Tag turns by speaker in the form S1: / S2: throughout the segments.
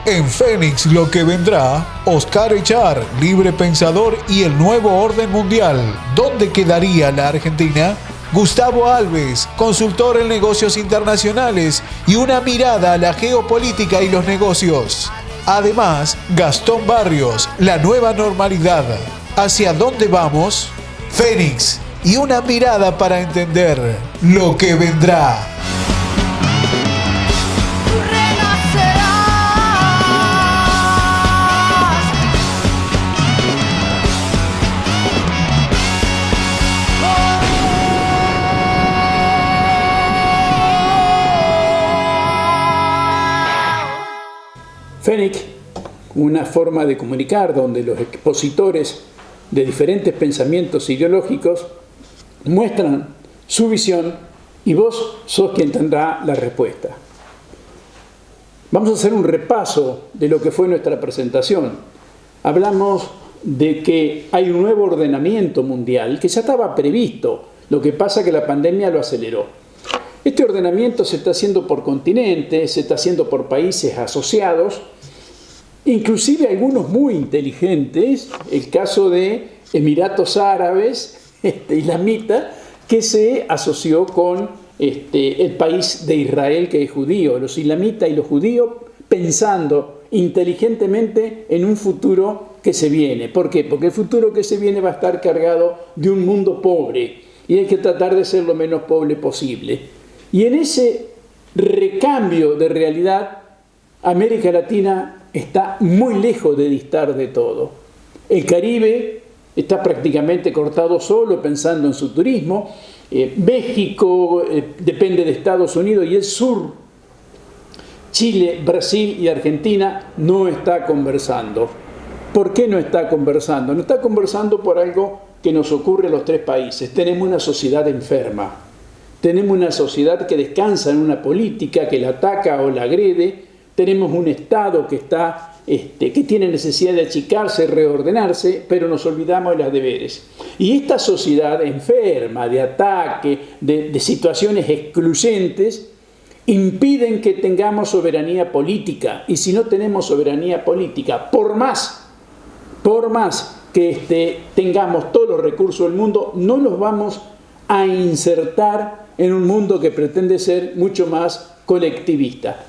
S1: En Fénix lo que vendrá, Oscar Echar, libre pensador y el nuevo orden mundial. ¿Dónde quedaría la Argentina? Gustavo Alves, consultor en negocios internacionales y una mirada a la geopolítica y los negocios. Además, Gastón Barrios, la nueva normalidad. ¿Hacia dónde vamos? Fénix y una mirada para entender lo que vendrá.
S2: Fénix, una forma de comunicar donde los expositores de diferentes pensamientos ideológicos muestran su visión y vos sos quien tendrá la respuesta. Vamos a hacer un repaso de lo que fue nuestra presentación. Hablamos de que hay un nuevo ordenamiento mundial que ya estaba previsto, lo que pasa que la pandemia lo aceleró. Este ordenamiento se está haciendo por continentes, se está haciendo por países asociados, inclusive algunos muy inteligentes, el caso de Emiratos Árabes Islamita, que se asoció con el país de Israel, que es judío, los islamitas y los judíos, pensando inteligentemente en un futuro que se viene. ¿Por qué? Porque el futuro que se viene va a estar cargado de un mundo pobre y hay que tratar de ser lo menos pobre posible. Y en ese recambio de realidad, América Latina está muy lejos de distar de todo. El Caribe está prácticamente cortado solo pensando en su turismo. México depende de Estados Unidos y el sur, Chile, Brasil y Argentina no está conversando. ¿Por qué no está conversando? No está conversando por algo que nos ocurre a los tres países. Tenemos una sociedad enferma. Tenemos una sociedad que descansa en una política que la ataca o la agrede. Tenemos un Estado que que tiene necesidad de achicarse, reordenarse, pero nos olvidamos de los deberes. Y esta sociedad enferma, de ataque, de situaciones excluyentes, impiden que tengamos soberanía política. Y si no tenemos soberanía política, por más que tengamos todos los recursos del mundo, no los vamos a insertar en un mundo que pretende ser mucho más colectivista.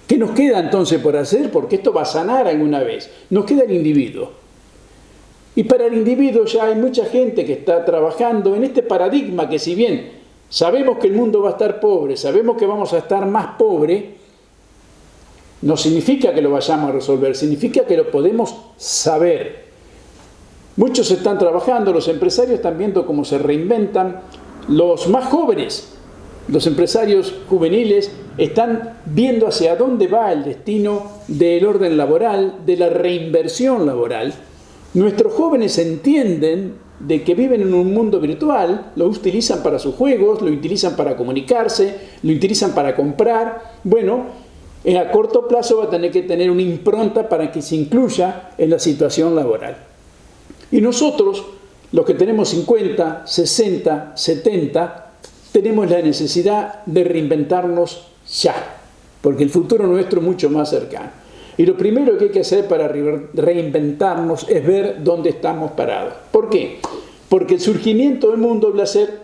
S2: ¿Qué nos queda entonces por hacer? Porque esto va a sanar alguna vez. Nos queda el individuo. Y para el individuo ya hay mucha gente que está trabajando en este paradigma que, si bien sabemos que el mundo va a estar pobre, sabemos que vamos a estar más pobre, no significa que lo vayamos a resolver, significa que lo podemos saber. Muchos están trabajando, los empresarios están viendo cómo se reinventan, los más jóvenes, los empresarios juveniles, están viendo hacia dónde va el destino del orden laboral, de la reinversión laboral. Nuestros jóvenes entienden de que viven en un mundo virtual, lo utilizan para sus juegos, lo utilizan para comunicarse, lo utilizan para comprar. Bueno, a corto plazo va a tener que tener una impronta para que se incluya en la situación laboral. Y nosotros, los que tenemos 50, 60, 70, tenemos la necesidad de reinventarnos ya, porque el futuro nuestro es mucho más cercano. Y lo primero que hay que hacer para reinventarnos es ver dónde estamos parados. ¿Por qué? Porque el surgimiento del mundo va a ser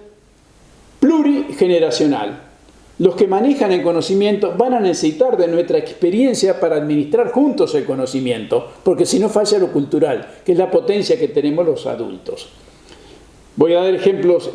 S2: plurigeneracional. Los que manejan el conocimiento van a necesitar de nuestra experiencia para administrar juntos el conocimiento, porque si no falla lo cultural, que es la potencia que tenemos los adultos. Voy a dar ejemplos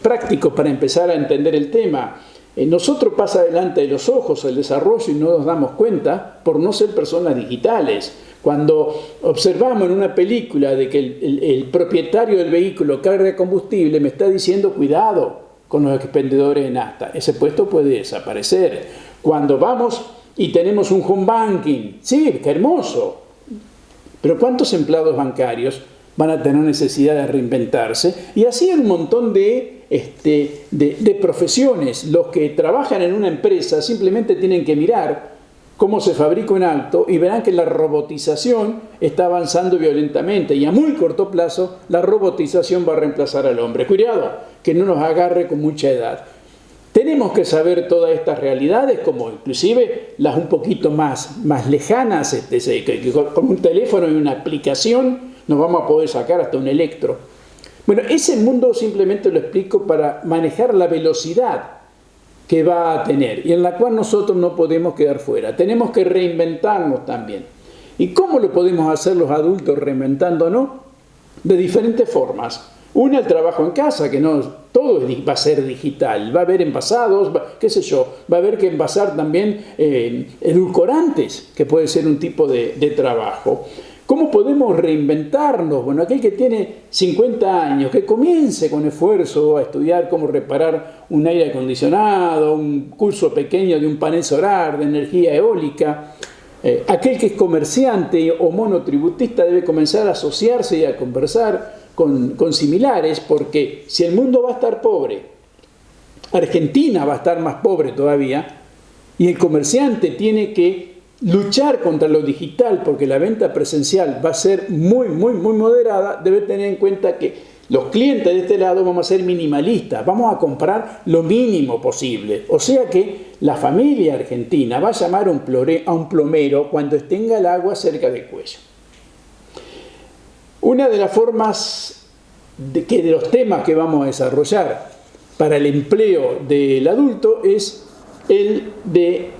S2: prácticos para empezar a entender el tema. Nosotros pasa delante de los ojos el desarrollo y no nos damos cuenta por no ser personas digitales. Cuando observamos en una película de que el propietario del vehículo carga combustible me está diciendo cuidado con los expendedores de nafta, ese puesto puede desaparecer. Cuando vamos y tenemos un home banking, sí, qué hermoso, pero ¿cuántos empleados bancarios van a tener necesidad de reinventarse? Y así hay un montón de profesiones. Los que trabajan en una empresa simplemente tienen que mirar cómo se fabrica un auto y verán que la robotización está avanzando violentamente y a muy corto plazo la robotización va a reemplazar al hombre. Cuidado, que no nos agarre con mucha edad. Tenemos que saber todas estas realidades, como inclusive las un poquito más lejanas, que con un teléfono y una aplicación nos vamos a poder sacar hasta un electro. Bueno, ese mundo simplemente lo explico para manejar la velocidad que va a tener y en la cual nosotros no podemos quedar fuera. Tenemos que reinventarnos también. ¿Y cómo lo podemos hacer los adultos reinventándonos? De diferentes formas. Una, el trabajo en casa, que no todo va a ser digital. Va a haber envasados, qué sé yo, va a haber que envasar también edulcorantes, que puede ser un tipo de trabajo. ¿Cómo podemos reinventarnos? Bueno, aquel que tiene 50 años, que comience con esfuerzo a estudiar cómo reparar un aire acondicionado, un curso pequeño de un panel solar, de energía eólica. Aquel que es comerciante o monotributista debe comenzar a asociarse y a conversar con similares, porque si el mundo va a estar pobre, Argentina va a estar más pobre todavía, y el comerciante tiene que luchar contra lo digital porque la venta presencial va a ser muy moderada, debe tener en cuenta que los clientes de este lado vamos a ser minimalistas, vamos a comprar lo mínimo posible. O sea que la familia argentina va a llamar a un plomero cuando tenga el agua cerca del cuello. Una de las formas de los temas que vamos a desarrollar para el empleo del adulto es el de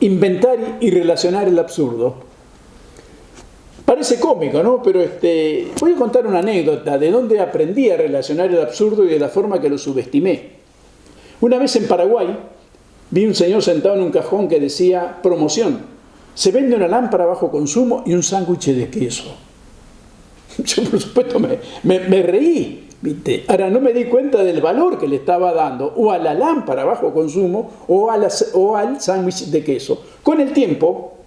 S2: inventar y relacionar el absurdo. Parece cómico, ¿no? Pero voy a contar una anécdota de dónde aprendí a relacionar el absurdo y de la forma que lo subestimé. Una vez en Paraguay vi un señor sentado en un cajón que decía: promoción, se vende una lámpara a bajo consumo y un sándwich de queso. Yo, por supuesto, me reí, ¿viste? Ahora no me di cuenta del valor que le estaba dando o a la lámpara a bajo consumo o al sándwich de queso. Con el tiempo,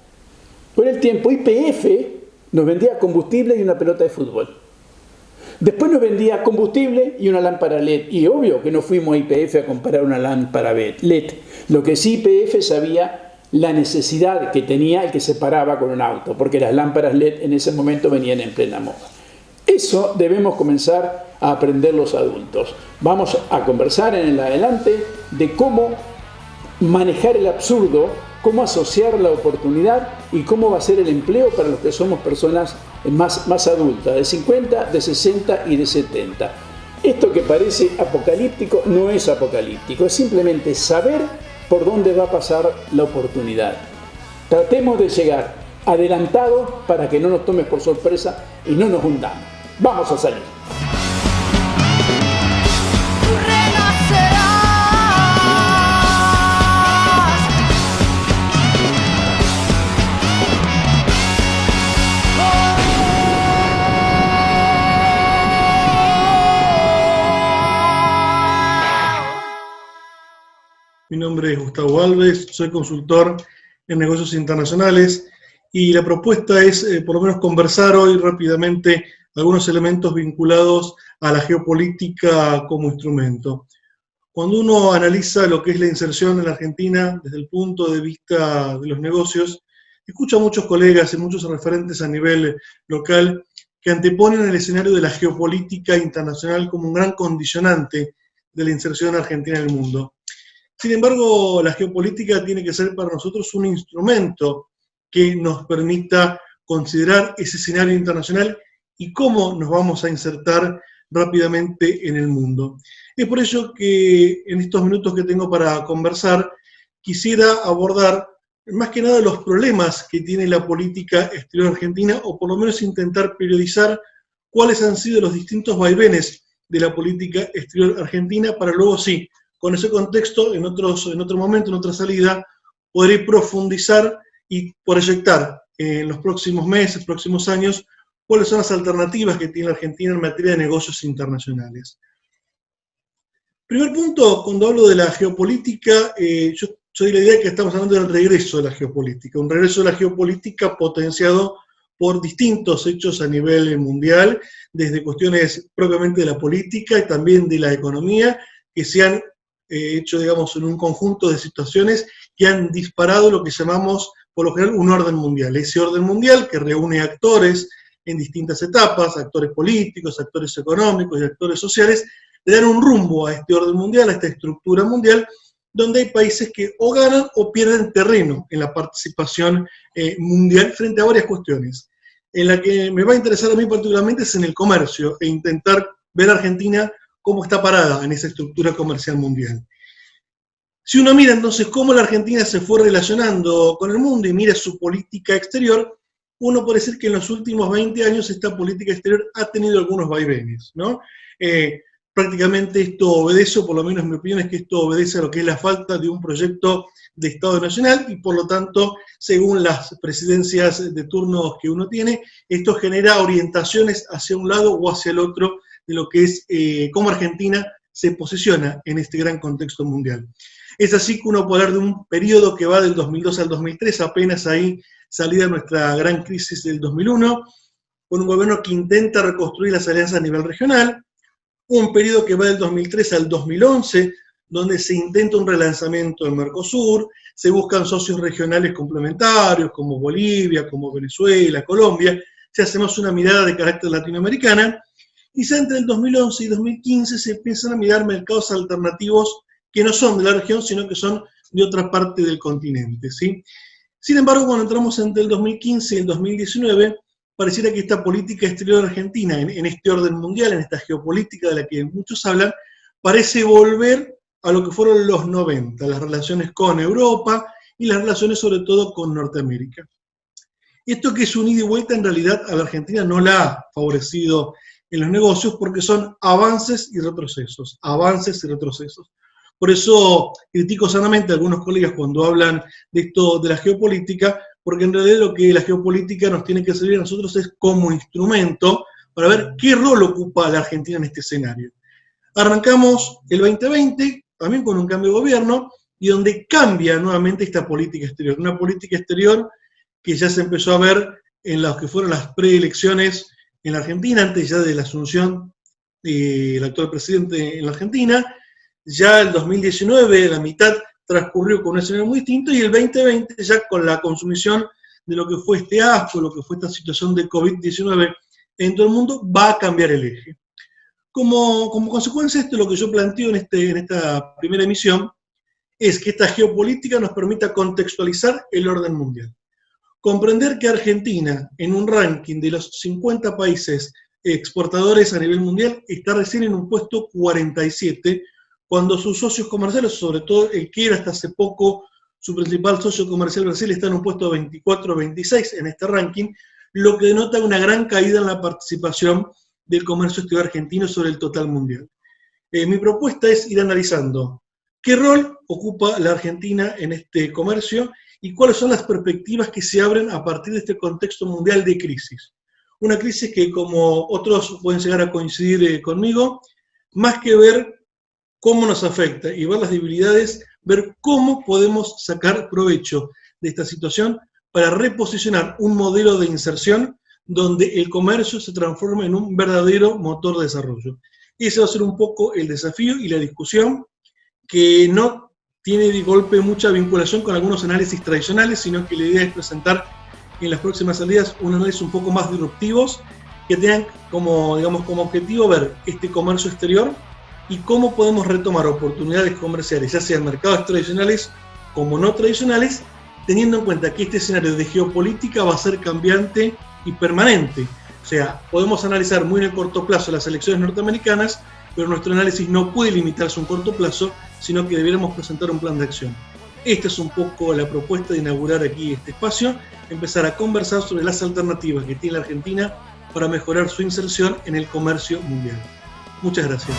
S2: YPF nos vendía combustible y una pelota de fútbol. Después nos vendía combustible y una lámpara LED. Y obvio que no fuimos a YPF a comprar una lámpara LED. Lo que sí YPF sabía la necesidad que tenía el que se paraba con un auto, porque las lámparas LED en ese momento venían en plena moda. Eso debemos comenzar a aprender los adultos. Vamos a conversar en el adelante de cómo manejar el absurdo, cómo asociar la oportunidad y cómo va a ser el empleo para los que somos personas más adultas, de 50, de 60 y de 70. Esto que parece apocalíptico no es apocalíptico, es simplemente saber por dónde va a pasar la oportunidad. Tratemos de llegar adelantados para que no nos tome por sorpresa y no nos hundamos. Vamos a salir.
S3: Mi nombre es Gustavo Alves, soy consultor en negocios internacionales y la propuesta es por lo menos conversar hoy rápidamente algunos elementos vinculados a la geopolítica como instrumento. Cuando uno analiza lo que es la inserción en la Argentina desde el punto de vista de los negocios, escucha a muchos colegas y muchos referentes a nivel local que anteponen el escenario de la geopolítica internacional como un gran condicionante de la inserción argentina en el mundo. Sin embargo, la geopolítica tiene que ser para nosotros un instrumento que nos permita considerar ese escenario internacional y cómo nos vamos a insertar rápidamente en el mundo. Es por ello que en estos minutos que tengo para conversar, quisiera abordar más que nada los problemas que tiene la política exterior argentina, o por lo menos intentar periodizar cuáles han sido los distintos vaivenes de la política exterior argentina, para luego sí, con ese contexto, en otro momento, en otra salida, podré profundizar y proyectar en los próximos meses, próximos años, cuáles son las alternativas que tiene la Argentina en materia de negocios internacionales. Primer punto, cuando hablo de la geopolítica, yo soy de la idea que estamos hablando del regreso de la geopolítica, un regreso de la geopolítica potenciado por distintos hechos a nivel mundial, desde cuestiones propiamente de la política y también de la economía, que se han hecho, digamos, en un conjunto de situaciones que han disparado lo que llamamos, por lo general, un orden mundial. Ese orden mundial que reúne actores en distintas etapas, actores políticos, actores económicos y actores sociales, le dan un rumbo a este orden mundial, a esta estructura mundial, donde hay países que o ganan o pierden terreno en la participación mundial frente a varias cuestiones. En la que me va a interesar a mí particularmente es en el comercio, e intentar ver a Argentina cómo está parada en esa estructura comercial mundial. Si uno mira entonces cómo la Argentina se fue relacionando con el mundo y mira su política exterior, uno puede decir que en los últimos 20 años esta política exterior ha tenido algunos vaivenes, ¿no? Prácticamente esto obedece, o por lo menos mi opinión es que esto obedece a lo que es la falta de un proyecto de Estado nacional y por lo tanto, según las presidencias de turnos que uno tiene, esto genera orientaciones hacia un lado o hacia el otro de lo que es cómo Argentina se posiciona en este gran contexto mundial. Es así que uno puede hablar de un periodo que va del 2002 al 2003, apenas ahí salida nuestra gran crisis del 2001, con un gobierno que intenta reconstruir las alianzas a nivel regional, un periodo que va del 2003 al 2011, donde se intenta un relanzamiento del Mercosur, se buscan socios regionales complementarios como Bolivia, como Venezuela, Colombia, se hace más una mirada de carácter latinoamericana, y ya entre el 2011 y 2015 se empiezan a mirar mercados alternativos que no son de la región, sino que son de otra parte del continente, ¿sí? Sin embargo, cuando entramos entre el 2015 y el 2019, pareciera que esta política exterior argentina, en este orden mundial, en esta geopolítica de la que muchos hablan, parece volver a lo que fueron los 90, las relaciones con Europa y las relaciones sobre todo con Norteamérica. Esto que es un ida y vuelta en realidad a la Argentina no la ha favorecido en los negocios porque son avances y retrocesos, avances y retrocesos. Por eso critico sanamente a algunos colegas cuando hablan de esto de la geopolítica, porque en realidad lo que la geopolítica nos tiene que servir a nosotros es como instrumento para ver qué rol ocupa la Argentina en este escenario. Arrancamos el 2020, también con un cambio de gobierno, y donde cambia nuevamente esta política exterior. Una política exterior que ya se empezó a ver en las que fueron las preelecciones en la Argentina, antes ya de la asunción del actual presidente en la Argentina. Ya el 2019, la mitad transcurrió con un escenario muy distinto, y el 2020 ya con la consumición de lo que fue este asco, lo que fue esta situación de COVID-19 en todo el mundo, va a cambiar el eje. Como consecuencia de esto, lo que yo planteo en esta primera emisión es que esta geopolítica nos permita contextualizar el orden mundial. Comprender que Argentina, en un ranking de los 50 países exportadores a nivel mundial, está recién en un puesto 47, cuando sus socios comerciales, sobre todo el que era hasta hace poco su principal socio comercial Brasil, está en un puesto 24 o 26 en este ranking, lo que denota una gran caída en la participación del comercio exterior argentino sobre el total mundial. Mi propuesta es ir analizando qué rol ocupa la Argentina en este comercio y cuáles son las perspectivas que se abren a partir de este contexto mundial de crisis. Una crisis que, como otros pueden llegar a coincidir conmigo, más que ver cómo nos afecta y ver las debilidades, ver cómo podemos sacar provecho de esta situación para reposicionar un modelo de inserción donde el comercio se transforme en un verdadero motor de desarrollo. Ese va a ser un poco el desafío y la discusión, que no tiene de golpe mucha vinculación con algunos análisis tradicionales, sino que la idea es presentar en las próximas salidas un análisis un poco más disruptivos, que tengan como objetivo ver este comercio exterior y cómo podemos retomar oportunidades comerciales, ya sean mercados tradicionales como no tradicionales, teniendo en cuenta que este escenario de geopolítica va a ser cambiante y permanente. O sea, podemos analizar muy en el corto plazo las elecciones norteamericanas, pero nuestro análisis no puede limitarse a un corto plazo, sino que debiéramos presentar un plan de acción. Esta es un poco la propuesta de inaugurar aquí este espacio, empezar a conversar sobre las alternativas que tiene la Argentina para mejorar su inserción en el comercio mundial. Muchas gracias.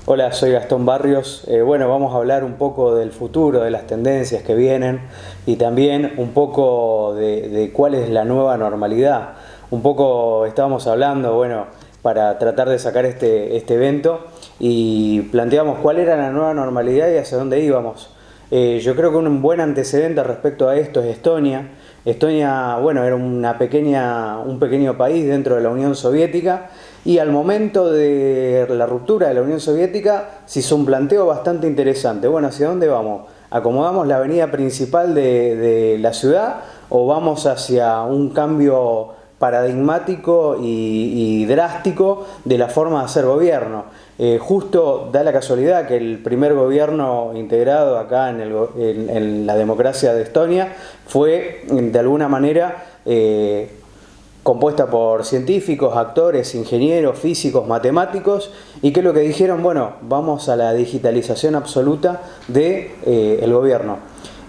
S4: Hola, soy Gastón Barrios. Bueno, vamos a hablar un poco del futuro, de las tendencias que vienen y también un poco de cuál es la nueva normalidad. Un poco estábamos hablando, bueno, para tratar de sacar este evento y planteamos cuál era la nueva normalidad y hacia dónde íbamos. Yo creo que un buen antecedente respecto a esto es Estonia. Estonia, bueno, era un pequeño país dentro de la Unión Soviética Y al momento de la ruptura de la Unión Soviética se hizo un planteo bastante interesante. Bueno, ¿hacia dónde vamos? ¿Acomodamos la avenida principal de la ciudad o vamos hacia un cambio paradigmático y drástico de la forma de hacer gobierno? Justo da la casualidad que el primer gobierno integrado acá en la democracia de Estonia fue de alguna manera compuesta por científicos, actores, ingenieros, físicos, matemáticos, y que lo que dijeron, bueno, vamos a la digitalización absoluta del gobierno.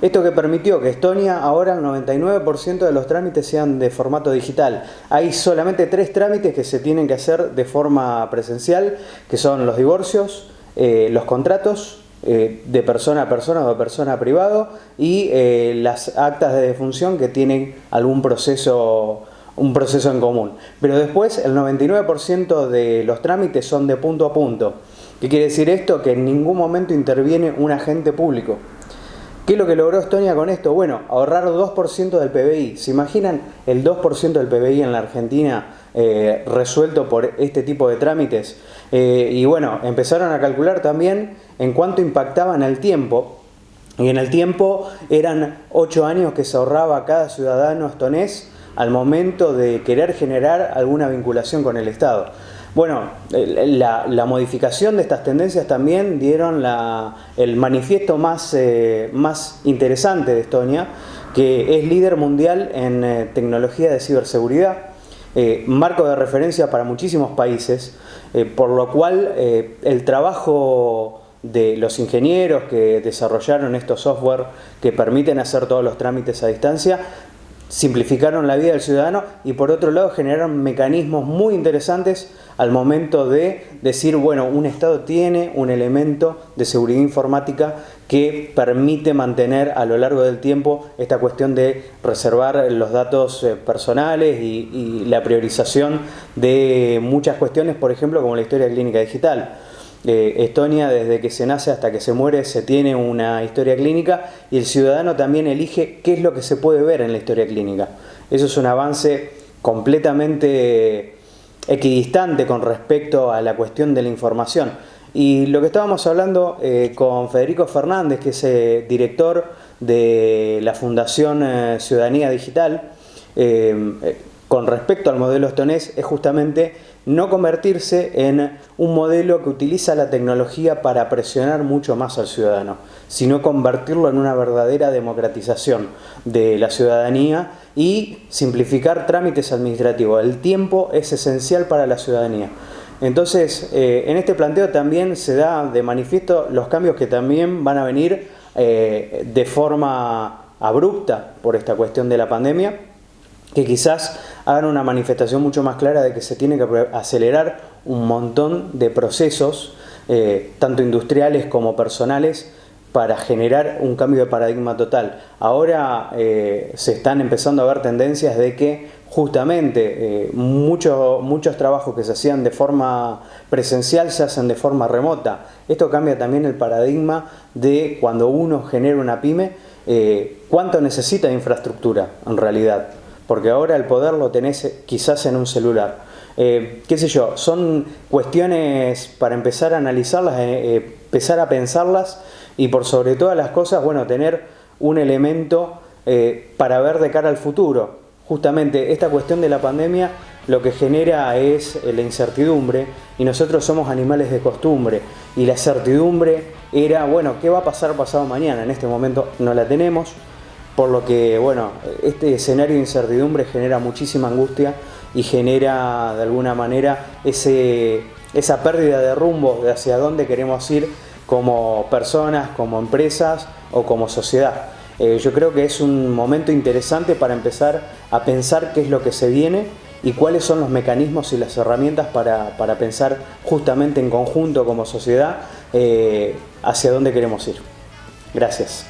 S4: Esto que permitió que Estonia ahora el 99% de los trámites sean de formato digital. Hay solamente 3 trámites que se tienen que hacer de forma presencial, que son los divorcios, los contratos de persona a persona o de persona a privado y las actas de defunción que tienen algún proceso en común. Pero después el 99% de los trámites son de punto a punto. ¿Qué quiere decir esto? Que en ningún momento interviene un agente público. ¿Qué es lo que logró Estonia con esto? Bueno, ahorrar 2% del PBI. ¿Se imaginan el 2% del PBI en la Argentina resuelto por este tipo de trámites? Y bueno, empezaron a calcular también en cuánto impactaba en el tiempo. Y en el tiempo eran 8 años que se ahorraba cada ciudadano estonés al momento de querer generar alguna vinculación con el Estado. Bueno, la modificación de estas tendencias también dieron el manifiesto más interesante de Estonia, que es líder mundial en tecnología de ciberseguridad, marco de referencia para muchísimos países, por lo cual el trabajo de los ingenieros que desarrollaron estos software que permiten hacer todos los trámites a distancia, simplificaron la vida del ciudadano y por otro lado generaron mecanismos muy interesantes al momento de decir, bueno, un Estado tiene un elemento de seguridad informática que permite mantener a lo largo del tiempo esta cuestión de reservar los datos personales y la priorización de muchas cuestiones, por ejemplo, como la historia clínica digital. Estonia, desde que se nace hasta que se muere, se tiene una historia clínica y el ciudadano también elige qué es lo que se puede ver en la historia clínica. Eso es un avance completamente equidistante con respecto a la cuestión de la información. Y lo que estábamos hablando con Federico Fernández, que es director de la Fundación Ciudadanía Digital, con respecto al modelo estonés, es justamente no convertirse en un modelo que utiliza la tecnología para presionar mucho más al ciudadano, sino convertirlo en una verdadera democratización de la ciudadanía y simplificar trámites administrativos. El tiempo es esencial para la ciudadanía. Entonces, en este planteo también se da de manifiesto los cambios que también van a venir de forma abrupta por esta cuestión de la pandemia, que quizás hagan una manifestación mucho más clara de que se tiene que acelerar un montón de procesos, tanto industriales como personales, para generar un cambio de paradigma total. Ahora se están empezando a ver tendencias de que justamente muchos trabajos que se hacían de forma presencial se hacen de forma remota. Esto cambia también el paradigma de cuando uno genera una pyme, cuánto necesita de infraestructura en realidad. Porque ahora el poder lo tenés quizás en un celular. Qué sé yo, son cuestiones para empezar a analizarlas, empezar a pensarlas y por sobre todas las cosas, bueno, tener un elemento para ver de cara al futuro. Justamente esta cuestión de la pandemia lo que genera es la incertidumbre y nosotros somos animales de costumbre y la certidumbre era, bueno, ¿qué va a pasar pasado mañana? En este momento no la tenemos. Por lo que, bueno, este escenario de incertidumbre genera muchísima angustia y genera, de alguna manera, esa pérdida de rumbo de hacia dónde queremos ir como personas, como empresas o como sociedad. Yo creo que es un momento interesante para empezar a pensar qué es lo que se viene y cuáles son los mecanismos y las herramientas para pensar justamente en conjunto como sociedad hacia dónde queremos ir. Gracias.